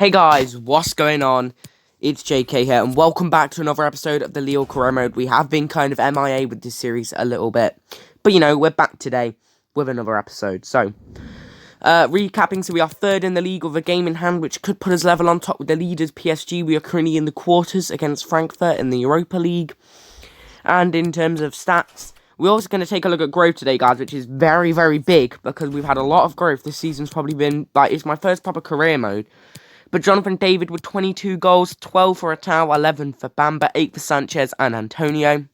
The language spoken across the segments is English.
Hey guys, what's going on? It's JK here, and welcome back to another episode of the Lille career mode. We have been kind of MIA with this series a little bit, but we're back today with another episode. So, recapping, so we are third in the league with a game in hand, which could put us level on top with the leaders PSG. We are currently in the quarters against Frankfurt in the Europa League. And in terms of stats, we're also going to take a look at growth today, guys, which is very, very big, because we've had a lot of growth. This season's probably been, it's my first proper career mode. But Jonathan David with 22 goals, 12 for Atau, 11 for Bamba, 8 for Sanchez and Antonio.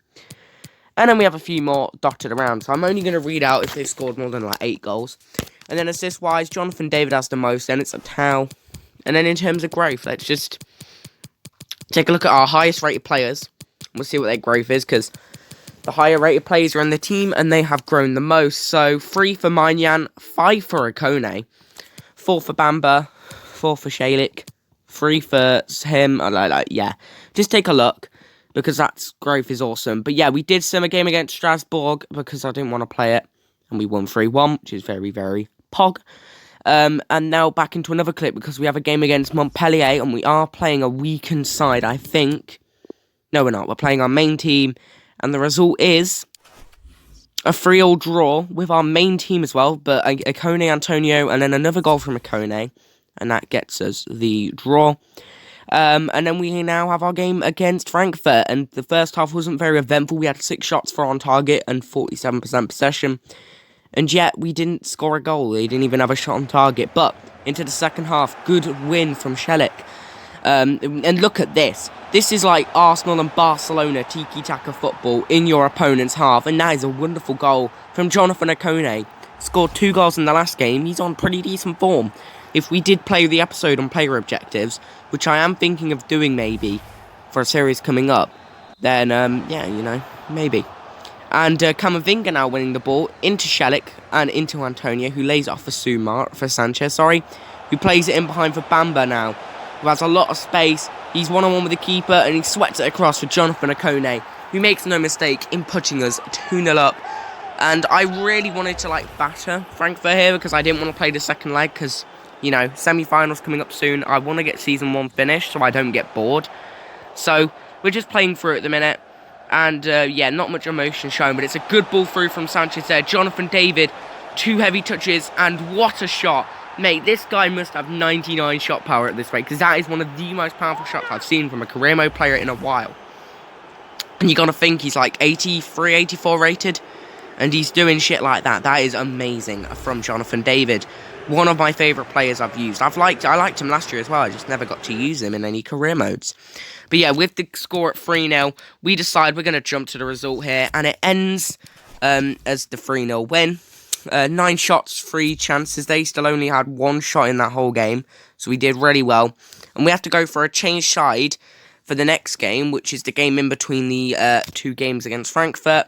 And then we have a few more dotted around. So I'm only going to read out if they've scored more than 8 goals. And then assist-wise, Jonathan David has the most, then it's Atau. And then in terms of growth, let's just take a look at our highest rated players. We'll see what their growth is, because the higher rated players are in the team and they have grown the most. So 3 for Maignan, 5 for Akone, 4 for Bamba, 4 for Shalik, 3 for him. Just take a look, because that growth is awesome. But yeah, we did sim a game against Strasbourg because I didn't want to play it, and we won 3-1, which is very, very pog. And now back into another clip, because we have a game against Montpellier, and we are playing a weakened side, I think. No, we're not. We're playing our main team, and the result is a 3-3 draw with our main team as well, but Akone, Antonio, and then another goal from Akone. And that gets us the draw. And then we now have our game against Frankfurt. And the first half wasn't very eventful. We had 6 shots for on target and 47% possession. And yet, we didn't score a goal. They didn't even have a shot on target. But into the second half, good win from Shalik. And look at this. This is like Arsenal and Barcelona tiki-taka football in your opponent's half. And that is a wonderful goal from Jonathan Akone. Scored 2 goals in the last game. He's on pretty decent form. If we did play the episode on player objectives, which I am thinking of doing maybe for a series coming up, then, maybe. And Camavinga now winning the ball into Shalik and into Antonio, who lays it off for Sanchez, who plays it in behind for Bamba now, who has a lot of space. He's one-on-one with the keeper, and he sweats it across for Jonathan Akone, who makes no mistake in putting us 2-0 up. And I really wanted to, batter Frankfurt here, because I didn't want to play the second leg, because semi-finals coming up soon. I want to get Season 1 finished so I don't get bored. So, we're just playing through at the minute. And, not much emotion shown, but it's a good ball through from Sanchez there. Jonathan David, 2 heavy touches, and what a shot. Mate, this guy must have 99 shot power at this rate, because that is one of the most powerful shots I've seen from a career mode player in a while. And you got to think he's 83, 84 rated, and he's doing shit like that. That is amazing from Jonathan David. One of my favourite players I've used. I liked him last year as well. I just never got to use him in any career modes. But yeah, with the score at 3-0, we decide we're going to jump to the result here. And it ends as the 3-0 win. 9 shots, 3 chances. They still only had 1 shot in that whole game. So we did really well. And we have to go for a change side for the next game, which is the game in between the 2 games against Frankfurt.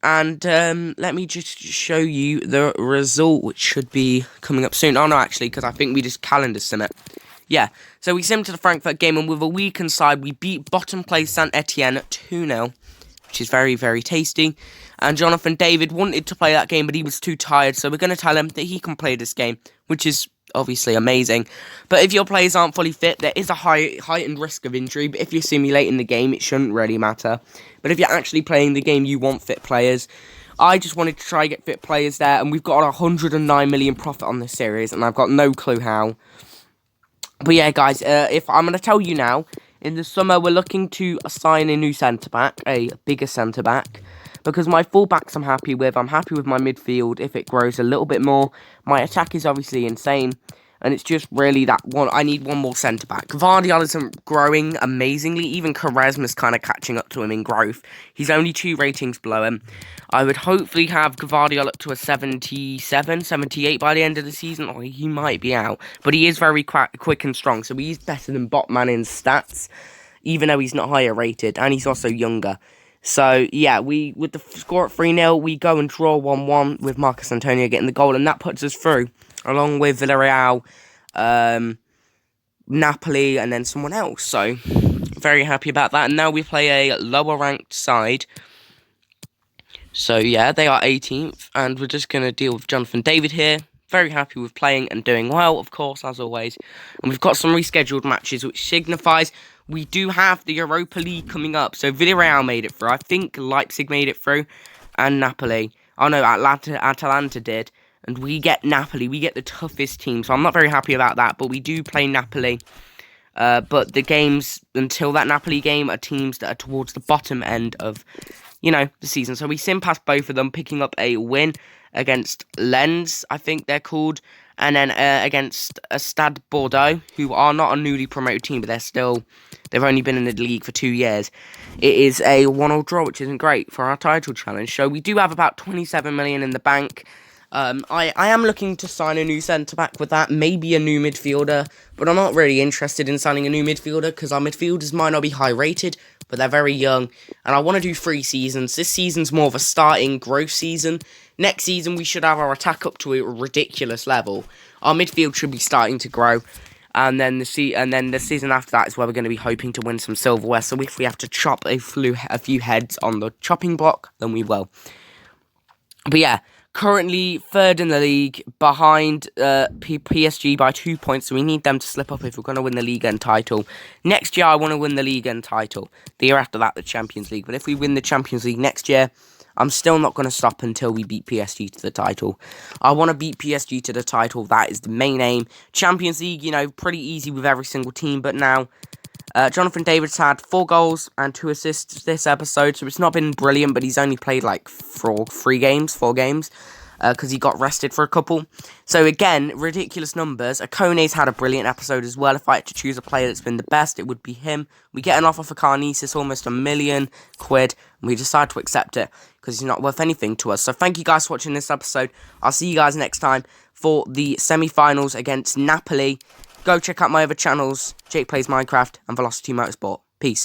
And let me just show you the result, which should be coming up soon. Oh, no, actually, because I think we just calendar sim it. Yeah, so we simmed to the Frankfurt game, and with a weakened side, we beat bottom place Saint-Etienne 2-0, which is very, very tasty. And Jonathan David wanted to play that game, but he was too tired, so we're going to tell him that he can play this game, which is obviously amazing. But if your players aren't fully fit, there is a heightened risk of injury, but if you're simulating the game, it shouldn't really matter. But if you're actually playing the game, you want fit players. I just wanted to try and get fit players there, and we've got 109 million profit on this series, and I've got no clue how. But yeah, guys, if I'm going to tell you now, in the summer, we're looking to assign a new centre-back, a bigger centre-back, because my full-backs I'm happy with. I'm happy with my midfield if it grows a little bit more. My attack is obviously insane, and it's just really that one. I need one more centre-back. Gvardiol isn't growing amazingly. Even Quaresma's kind of catching up to him in growth. He's only 2 ratings below him. I would hopefully have Gvardiol up to a 77, 78 by the end of the season, or he might be out. But he is very quick and strong, so he's better than Botman in stats, even though he's not higher rated, and he's also younger. So, yeah, with the score at 3-0, we go and draw 1-1 with Marcus Antonio getting the goal, and that puts us through, along with Villarreal, Napoli, and then someone else. So, very happy about that. And now we play a lower-ranked side. So, yeah, they are 18th, and we're just going to deal with Jonathan David here. Very happy with playing and doing well, of course, as always. And we've got some rescheduled matches, which signifies we do have the Europa League coming up. So Villarreal made it through. I think Leipzig made it through. And Napoli. Oh no, Atalanta did. And we get Napoli. We get the toughest team. So I'm not very happy about that. But we do play Napoli. But the games until that Napoli game are teams that are towards the bottom end of, the season. So we sim past both of them, picking up a win against Lens, I think they're called, and then against Stade Bordeaux, who are not a newly promoted team, but they've only been in the league for 2 years. It is a 1-1 draw, which isn't great for our title challenge. So we do have about 27 million in the bank. I am looking to sign a new centre-back with that, maybe a new midfielder, but I'm not really interested in signing a new midfielder because our midfielders might not be high-rated, but they're very young, and I want to do 3 seasons. This season's more of a starting growth season. Next season, we should have our attack up to a ridiculous level. Our midfield should be starting to grow, and then the season after that is where we're going to be hoping to win some silverware, so if we have to chop a few heads on the chopping block, then we will. But yeah, currently 3rd in the league, behind PSG by 2 points, so we need them to slip up if we're going to win the league and title. Next year, I want to win the league and title. The year after that, the Champions League. But if we win the Champions League next year, I'm still not going to stop until we beat PSG to the title. I want to beat PSG to the title. That is the main aim. Champions League, pretty easy with every single team, but now Jonathan David's had 4 goals and 2 assists this episode, so it's not been brilliant, but he's only played like 4 games, because he got rested for a couple. So again, ridiculous numbers. Akone's had a brilliant episode as well. If I had to choose a player that's been the best, it would be him. We get an offer for Carnesis, almost £1 million, and we decide to accept it, because he's not worth anything to us. So thank you guys for watching this episode. I'll see you guys next time for the semi-finals against Napoli. Go check out my other channels, Jake Plays Minecraft and Velocity Motorsport. Peace.